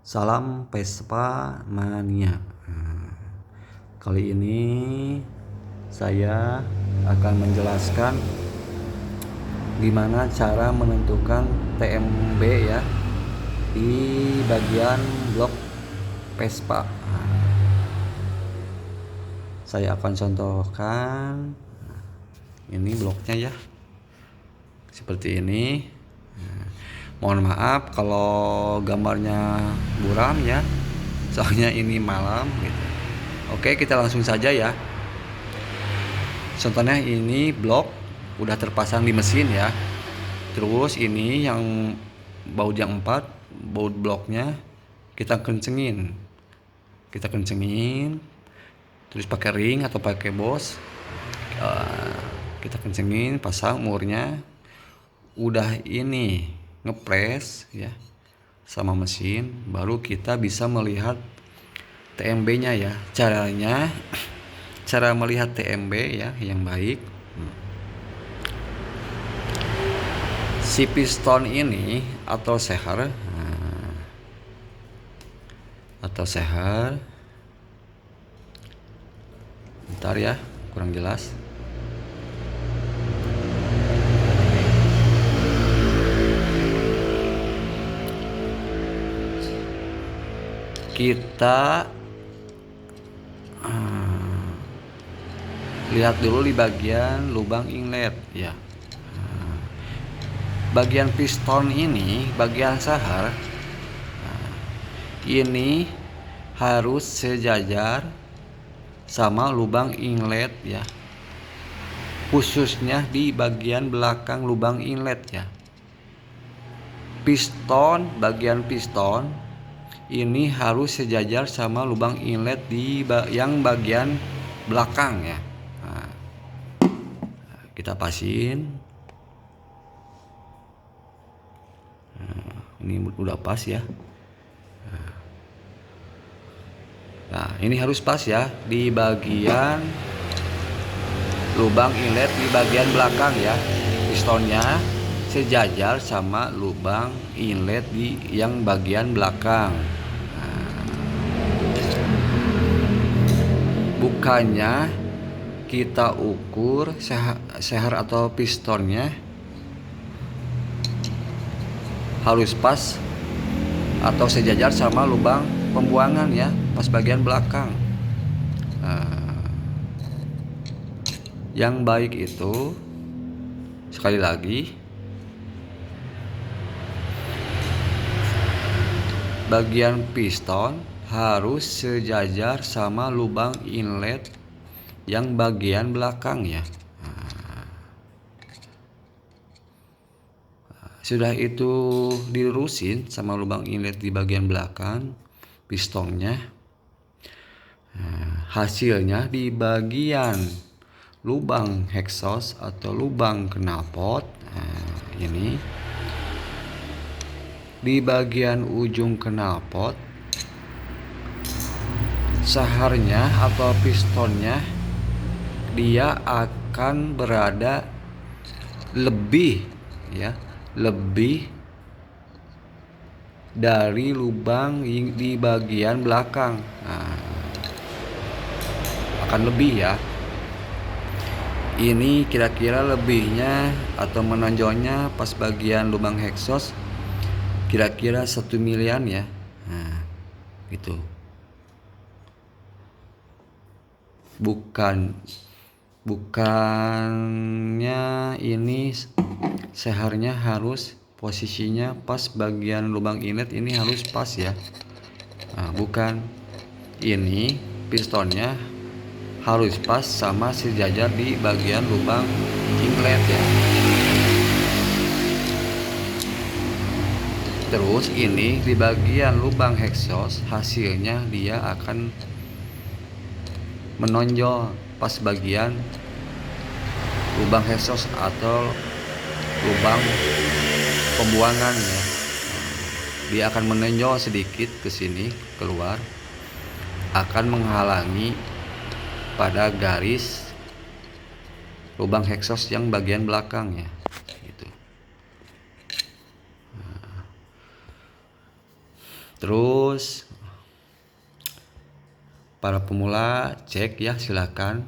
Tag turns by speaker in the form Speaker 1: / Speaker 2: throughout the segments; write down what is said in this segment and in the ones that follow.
Speaker 1: Salam Vespa Mania. Kali ini saya akan menjelaskan gimana cara menentukan TMB ya di bagian blok Vespa. Saya akan contohkan ini bloknya ya, seperti ini. Mohon maaf kalau gambarnya buram ya, soalnya ini malam gitu. Oke, kita langsung saja ya. Contohnya ini blok udah terpasang di mesin ya. Terus ini yang baut yang 4, baut bloknya kita kencengin. Terus pakai ring atau pakai bos. Kita kencengin, pasang murnya. Udah ini ngepres ya sama mesin, baru kita bisa melihat TMB-nya ya. Cara melihat TMB ya yang baik, si piston ini atau seher, bentar ya, kurang jelas. Kita lihat dulu di bagian lubang inlet ya. Bagian piston ini, bagian seher ini harus sejajar sama lubang inlet ya, khususnya di bagian belakang lubang inlet ya. Bagian piston ini harus sejajar sama lubang inlet di yang bagian belakang ya. Nah, kita pasin. Ini udah pas ya. Nah, ini harus pas ya di bagian lubang inlet di bagian belakang ya. Pistonnya sejajar sama lubang inlet di yang bagian belakang. Bukannya kita ukur seher atau pistonnya harus pas atau sejajar sama lubang pembuangan ya, pas bagian belakang. Yang baik itu, sekali lagi, bagian piston harus sejajar sama lubang inlet yang bagian belakang ya. Sudah itu dilurusin sama lubang inlet di bagian belakang pistonnya. Hasilnya di bagian lubang exhaust atau lubang knalpot, ini di bagian ujung knalpot, sehernya atau pistonnya dia akan berada lebih dari lubang di bagian belakang. Akan lebih ya. Ini kira-kira lebihnya atau menonjolnya pas bagian lubang exhaust kira-kira 1 milian ya. Nah, gitu. Bukannya ini sehernya harus posisinya pas bagian lubang inlet ini harus pas ya. Nah, bukan. Ini pistonnya harus pas sama sejajar di bagian lubang inlet ya. Terus ini di bagian lubang exhaust hasilnya dia akan menonjol pas bagian lubang exhaust atau lubang pembuangan ya. Dia akan menonjol sedikit ke sini keluar, akan menghalangi pada garis lubang exhaust yang bagian belakang ya, gitu. Terus para pemula cek ya, silakan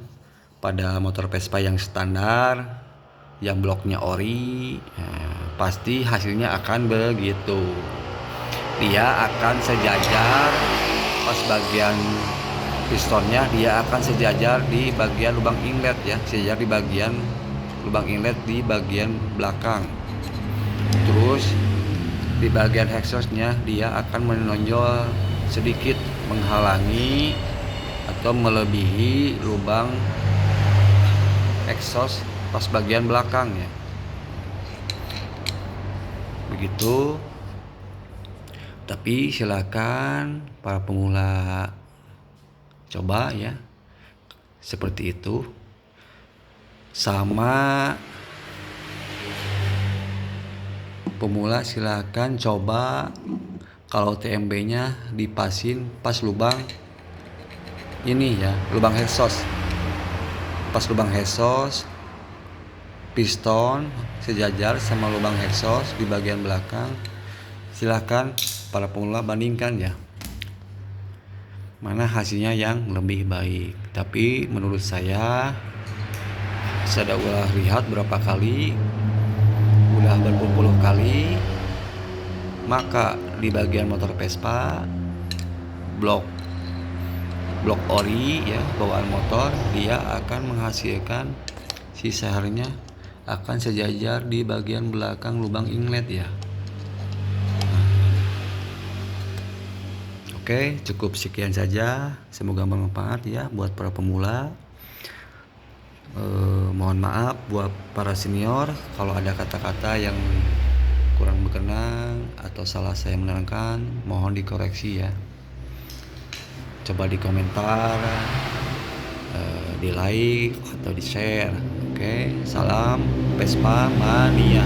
Speaker 1: pada motor Vespa yang standar, yang bloknya ori, pasti hasilnya akan begitu. Dia akan sejajar pas bagian pistonnya, dia akan sejajar di bagian lubang inlet ya, sejajar di bagian lubang inlet di bagian belakang. Terus di bagian exhaustnya dia akan menonjol sedikit, menghalangi atau melebihi lubang exhaust pas bagian belakang ya. Begitu. Tapi silakan para pemula coba ya, seperti itu. Sama pemula silakan coba kalau TMB-nya dipasin pas lubang ini ya, lubang exhaust. Pas lubang exhaust, piston sejajar sama lubang exhaust di bagian belakang. Silakan para pemula bandingkan ya, mana hasilnya yang lebih baik. Tapi menurut saya udah lihat berapa kali, udah berpuluh-puluh kali, maka di bagian motor Vespa blok ori ya, bawaan motor, dia akan menghasilkan si sehernya akan sejajar di bagian belakang lubang inlet ya. Oke, cukup sekian saja. Semoga bermanfaat ya buat para pemula. Mohon maaf buat para senior kalau ada kata-kata yang kurang berkenan atau salah saya menerangkan, mohon dikoreksi ya. Coba di komentar, di like atau di share. Oke, salam Vespa Mania.